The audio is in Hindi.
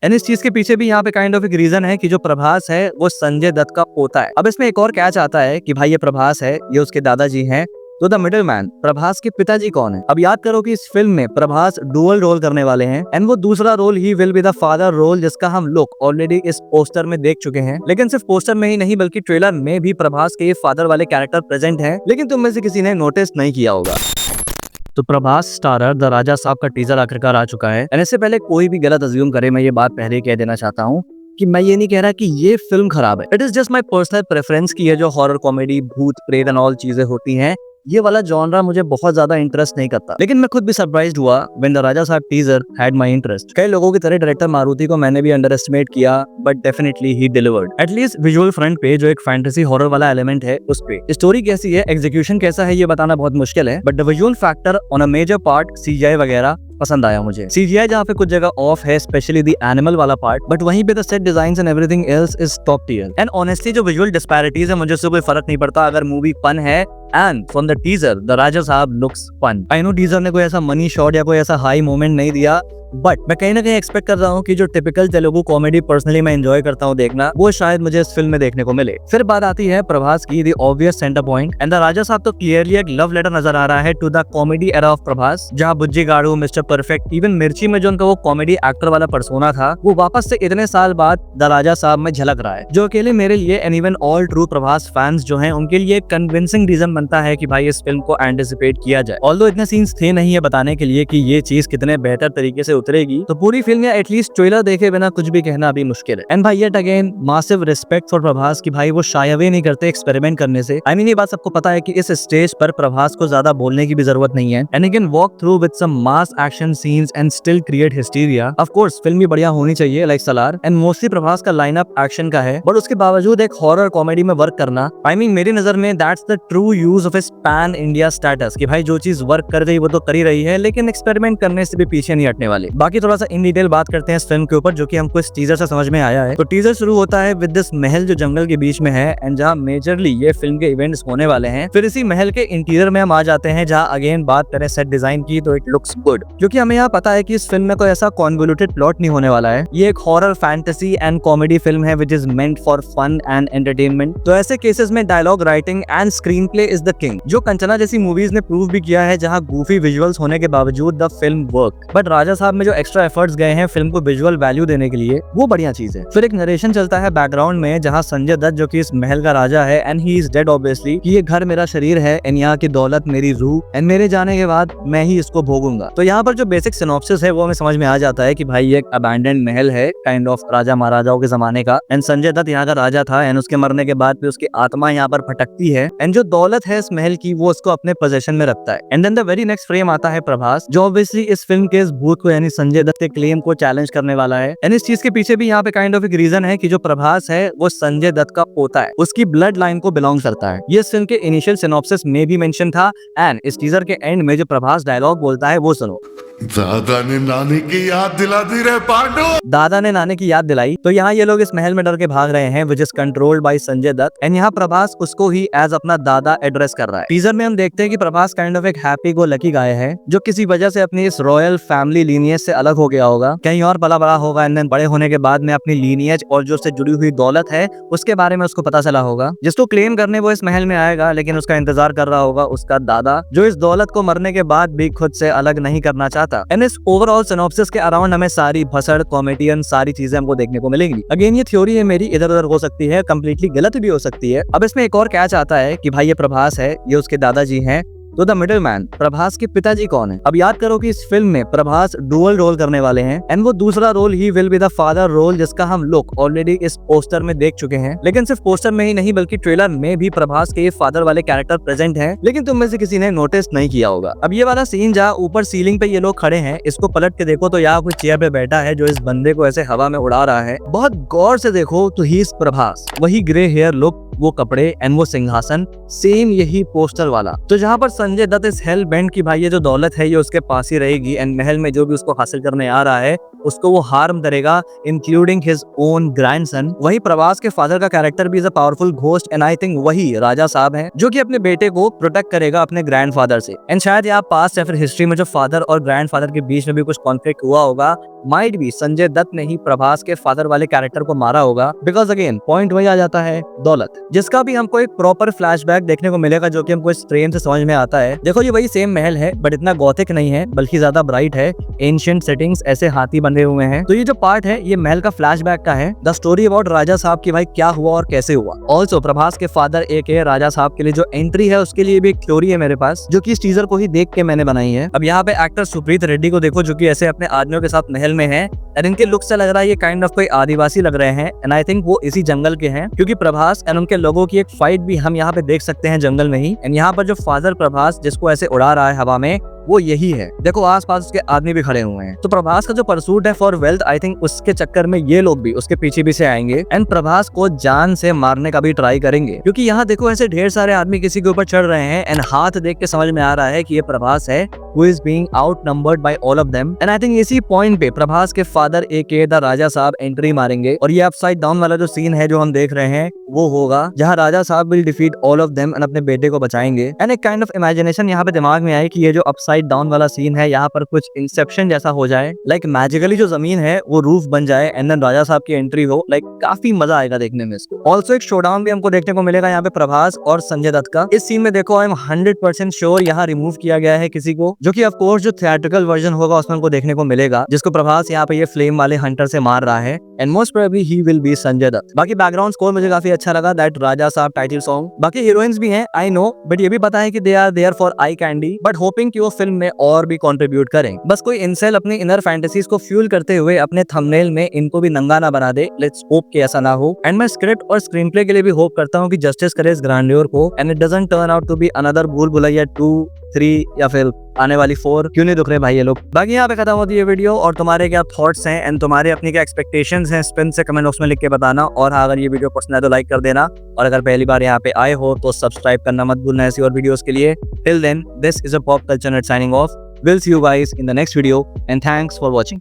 एंड इस चीज के पीछे भी यहाँ पे काइंड ऑफ एक रीजन है कि जो प्रभास है वो संजय दत्त का पोता है। अब इसमें एक और कैच आता है कि भाई ये प्रभास है, ये उसके दादाजी हैं, तो द मिडिल मैन प्रभास के पिताजी कौन है। अब याद करो कि इस फिल्म में प्रभास डुअल रोल करने वाले हैं एंड वो दूसरा रोल ही will be the father role, जिसका हम लोग ऑलरेडी इस पोस्टर में देख चुके हैं। लेकिन सिर्फ पोस्टर में ही नहीं बल्कि ट्रेलर में भी प्रभास के ये फादर वाले कैरेक्टर प्रेजेंट है, लेकिन तुम में से किसी ने नोटिस नहीं किया होगा। तो प्रभास स्टारर द राजा साहब का टीजर आखिरकार आ चुका है एंड इससे पहले कोई भी गलत अज्यूम करे, मैं ये बात पहले ही कह देना चाहता हूँ कि मैं ये नहीं कह रहा कि ये फिल्म खराब है। It is just my personal preference की ये जो हॉरर कॉमेडी भूत प्रेत एंड ऑल चीजें होती हैं, ये वाला जॉनरा मुझे बहुत ज्यादा इंटरेस्ट नहीं करता। लेकिन मैं खुद भी सरप्राइज्ड हुआ व्हेन द राजा साहब टीजर हैड माय इंटरेस्ट। कई लोगों की तरह डायरेक्टर मारुति को मैंने भी अंडर एस्टिमेट किया, but definitely he delivered. At least visual front पे जो एक फैंटेसी हॉरर वाला एलिमेंट है उस पे। स्टोरी कैसी है, एग्जीक्यूशन कैसा है, ये बताना बहुत मुश्किल है, but the visual factor on a major part CGI वगैरह पसंद आया मुझे। सीजीआई जहाँ पे कुछ जगह ऑफ है, स्पेशली द एनिमल वाला पार्ट, बट वहीं पे the set designs and everything else is top tier. And honestly जो विजुअल डिस्पैरिटीज है मुझे उससे कोई फर्क नहीं पड़ता अगर मूवी फन है। And from the teaser the Raja Saab looks fun. I know teaser ने कोई ऐसा मनी शॉट या कोई ऐसा हाई मोमेंट नहीं दिया, बट मैं कहीं ना कहीं एक्सपेक्ट कर रहा हूँ कि जो टिपिकल तेलुगु कॉमेडी पर्सनली मैं एंजॉय करता हूँ देखना, वो शायद मुझे इस फिल्म में देखने को मिले। फिर बात आती है प्रभास की, the obvious centre point. And the Raja Saab तो क्लियरली एक लव लेटर नजर आ रहा है to the comedy era of Prabhas, जहाँ Bujji Gadu, mister perfect, even Mirchi में जो उनका वो कॉमेडी एक्टर वाला पर्सोना था, वो वापस से इतने साल बाद द राजा साहब में झलक रहा है, जो अकेले मेरे लिए and even all true Prabhas fans जो हैं उनके लिए कन्विंसिंग रीजन बनता है कि भाई इस फिल्म को एंटिसिपेट किया जाए। ऑल्दो इतने सीन्स थे नहीं है बताने के लिए कि ये चीज कितने बेहतर तरीके से उतरेगी, तो पूरी फिल्म या एटलीस्ट ट्रेलर देखे बिना कुछ भी कहना अभी मुश्किल है। एंड भाई yet again massive respect for Prabhas की भाई वो शाय अवे नहीं करते एक्सपेरिमेंट करने से। आई मीन ये बात सबको पता है कि इस स्टेज पर प्रभास को ज्यादा बोलने की भी जरूरत नहीं है and he can walk through with some mass action scenes and still create hysteria. Of course film भी बढ़िया होनी चाहिए like Salaar, and mostly Prabhas का लाइनअप एक्शन का है, बट उसके बावजूद एक हॉरर कॉमेडी में वर्क करना, आई मीन मेरी नजर में that's the true use of his pan India status कि भाई जो चीज वर्क कर रही वो तो कर ही रही है, लेकिन एक्सपेरिमेंट करने से भी पीछे नहीं हटने वाली। बाकी थोड़ा सा इन डिटेल बात करते हैं इस फिल्म के ऊपर, जो कि हमको इस टीजर से समझ में आया है। तो टीजर शुरू होता है विद दिस महल जो जंगल के बीच में है एंड जहाँ मेजरली ये फिल्म के इवेंट्स होने वाले हैं। फिर इसी महल के इंटीरियर में हम आ जाते हैं, जहाँ अगेन बात करें सेट डिजाइन की तो इट लुक्स गुड, क्योंकि हमें यहाँ पता है कि इस फिल्म में कोई ऐसा कॉन्वोल्यूटेड प्लॉट नहीं होने वाला है। ये एक horror fantasy and comedy film है which is meant for fun and entertainment. तो ऐसे केसेस में dialogue writing and screenplay is the king, जो कंचना जैसी मूवीज ने प्रूव भी किया है, जहाँ गूफी विजुअल्स होने के बावजूद द फिल्म वर्क। बट राजा साहब में जो एक्स्ट्रा एफर्ट्स गए हैं फिल्म को विजुअल वैल्यू देने के लिए, वो बढ़िया चीज है। फिर एक नरेशन चलता है बैकग्राउंड में, जहाँ संजय दत्त जो कि इस महल का राजा है and he is dead obviously, कि ये घर मेरा शरीर है एंड यहाँ की दौलत मेरी रूह एंड मेरे जाने के बाद मैं ही इसको भोगूंगा। तो यहाँ पर जो बेसिक सिनॉप्सिस है वो हमें समझ में आ जाता है कि भाई ये एक अबैंडन्ड महल है काइंड ऑफ राजा महाराजाओं के जमाने का, एंड संजय दत्त यहाँ का राजा था एंड उसके मरने के बाद भी उसकी आत्मा यहाँ पर भटकती है एंड जो दौलत है इस महल की वो उसको अपने पोजेशन में रखता है। And then the very next frame आता है प्रभास, जो ऑब्वियसली इस फिल्म के इस भूत को यानी संजय दत्त के क्लेम को चैलेंज करने वाला है। एंड इस चीज के पीछे भी यहाँ पे काइंड ऑफ एक रीजन है कि जो प्रभास है वो संजय दत्त का पोता है, उसकी ब्लड लाइन को बिलोंग करता है। ये इस फिल्म के इनिशियल सिनॉप्सिस में भी मेंशन था एंड इस टीजर के एंड में जो प्रभास डायलॉग बोलता है वो सुनो। दादा ने नानी की याद दिला दी रे पांडु। दादा ने नानी की याद दिलाई। तो यहाँ ये लोग इस महल में डर के भाग रहे हैं which is controlled by Sanjay Dutt and यहाँ प्रभास उसको ही एज अपना दादा एड्रेस कर रहा है। टीजर में हम देखते हैं कि प्रभास काइंड ऑफ एक हैप्पी गो लकी गाय है, जो किसी वजह से अपनी इस रॉयल फैमिली लीनियज से अलग हो गया होगा, कहीं और पला बड़ा होगा एंड देन बड़े होने के बाद में अपनी लीनियज और जो उससे जुड़ी हुई दौलत है उसके बारे में उसको पता चला होगा, जिसको क्लेम करने वो इस महल में आएगा, लेकिन उसका इंतजार कर रहा होगा उसका दादा, जो इस दौलत को मरने के बाद भी खुद से अलग नहीं करना चाहता। एंड इस ओवरऑल सिनॉप्सिस के अराउंड हमें सारी भसड़ कॉमेडियन सारी चीजें हमको देखने को मिलेंगी। अगेन ये थ्योरी है मेरी, इधर उधर हो सकती है, कंप्लीटली गलत भी हो सकती है। अब इसमें एक और कैच आता है कि भाई ये प्रभास है, ये उसके दादाजी हैं, तो द मिडिल मैन प्रभास के पिताजी कौन है। अब याद करो कि इस फिल्म में प्रभास डुअल रोल करने वाले हैं एंड वो दूसरा रोल ही will be the father role, जिसका हम लोग ऑलरेडी इस पोस्टर में देख चुके हैं। लेकिन सिर्फ पोस्टर में ही नहीं बल्कि ट्रेलर में भी प्रभास के ये फादर वाले कैरेक्टर प्रेजेंट हैं, लेकिन तुम में से किसी ने नोटिस नहीं किया होगा। अब ये वाला सीन जहाँ ऊपर सीलिंग पे ये लोग खड़े हैं, इसको पलट के देखो तो यहाँ कोई चेयर पे बैठा है जो इस बंदे को ऐसे हवा में उड़ा रहा है। बहुत गौर से देखो तो ही इज प्रभास, वही ग्रे हेयर लुक, वो कपड़े एंड वो सिंहासन सेम यही पोस्टर वाला। तो जहाँ पर संजय दत्त इस हेल बेंट की भाई ये जो दौलत है ये उसके पास ही रहेगी एंड महल में जो भी उसको हासिल करने आ रहा है उसको वो हार्म करेगा, इंक्लूडिंग हिज ओन ग्रैंडसन। वही प्रभास के फादर का कैरेक्टर भी is a powerful ghost and I think वही राजा साहब है जो कि अपने बेटे को प्रोटेक्ट करेगा अपने ग्रैंडफादर से। एंड शायद यहाँ पास्ट या फिर हिस्ट्री में जो फादर और ग्रैंडफादर के बीच में भी कुछ कॉन्फ्लिक्ट हुआ होगा, माइट भी संजय दत्त ने ही प्रभास के फादर वाले कैरेक्टर को मारा होगा। बिकॉज अगेन पॉइंट वही आ जाता है, दौलत, जिसका भी हमको एक प्रॉपर फ्लैशबैक देखने को मिलेगा जो कि हमको इस फ्रेम से समझ में आता है। देखो ये वही सेम महल है बट इतना गॉथिक नहीं है बल्कि ज्यादा ब्राइट है, एंशिएंट सेटिंग्स, ऐसे हाथी बंधे हुए हैं। तो ये जो पार्ट है ये महल का फ्लैशबैक का है, द स्टोरी अबाउट राजा साहब की भाई क्या हुआ और कैसे हुआ। ऑल्सो प्रभास के फादर एक राजा साहब के लिए जो एंट्री है उसके लिए भी एक थ्योरी है मेरे पास जो कि इस टीजर को ही देख के मैंने बनाई है। अब यहाँ पे एक्टर सुप्रीत रेड्डी को देखो जो कि ऐसे अपने आदमियों के साथ महल में है एंड इनके लुक से लग रहा है ये काइंड ऑफ कोई आदिवासी लग रहे हैं एंड आई थिंक वो इसी जंगल के हैं क्योंकि प्रभास एंड उनके लोगों की एक फाइट भी हम यहाँ पे देख सकते हैं जंगल में ही। एंड यहाँ पर जो फादर प्रभास जिसको ऐसे उड़ा रहा है हवा में वो यही है, देखो आसपास उसके आदमी भी खड़े हुए हैं। तो प्रभास का जो परसूट है फॉर वेल्थ आई थिंक उसके चक्कर में ये लोग भी उसके पीछे भी से आएंगे एंड प्रभास को जान से मारने का भी ट्राई करेंगे क्योंकि यहाँ देखो ऐसे ढेर सारे आदमी किसी के ऊपर चढ़ रहे हैं एंड हाथ देख के समझ में आ रहा है कि ये प्रभास है who is being outnumbered by all of them and I think इसी पॉइंट पे प्रभास के फादर एके द राजा साहब एंट्री मारेंगे और ये अपसाइड डाउन वाला जो सीन है जो हम देख रहे हैं वो होगा जहाँ राजा साहब will defeat all of them and अपने बेटे को बचाएंगे। एंड एक काइंड ऑफ इमेजिनेशन यहाँ पे दिमाग में आई कि ये जो अपसाइड डाउन वाला सीन है यहाँ पर कुछ इंसेप्शन जैसा हो जाए, लाइक मैजिकली जो जमीन है वो रूफ बन जाए एंड देन राजा साहब की एंट्री हो, लाइक काफी मजा आएगा देखने में इसको। ऑल्सो एक शोडाउन भी हमको देखने को मिलेगा यहाँ पे प्रभास और संजय दत्त का। इस सीन में देखो आई एम 100% श्योर यहाँ रिमूव किया गया है किसी को जो कि ऑफ कोर्स जो थिएट्रिकल वर्जन होगा उसमें हमको देखने को मिलेगा जिसको प्रभास यहाँ पे ये फ्लेम वाले हंटर से मार रहा है and most probably he will be Sanjay Dutt. बाकी बैकग्राउंड स्कोर मुझे काफी अच्छा लगा, दैट राजा साहब टाइटल सॉन्ग। बाकी हीरोइंस भी हैं आई नो बट ये भी पता है कि they are there for eye candy but hoping कि वो फिल्म में और भी कंट्रीब्यूट करें। बस कोई इंसेल अपनी इनर फैंटेसीज को फ्यूल करते हुए अपने थंबनेल में इनको भी नंगा ना बना दे, लेट्स होप कि ऐसा ना हो। एंड मैं स्क्रिप्ट और स्क्रीन प्ले के लिए भी होप करता हूँ कि जस्टिस करे इस ग्रैंडियर को and it doesn't turn out to be another Bhool Bhulaiyaa 2, 3 या फिर आने वाली 4। क्यों नहीं दुख रहे भाई ये लोग। बाकी यहाँ पे खत्म होती है वीडियो और तुम्हारे क्या थॉट्स हैं एंड तुम्हारे अपनी क्या एक्सपेक्टेशंस हैं स्पिन से कमेंट बॉक्स में लिख के बताना। और हाँ अगर ये वीडियो पसंद है तो लाइक कर देना और अगर पहली बार यहाँ पे आए हो तो सब्सक्राइब करना मत भूलना ऐसी और वीडियोस के लिए। Till then this is a pop culture net signing off. We'll see you guys in the next video and thanks for watching.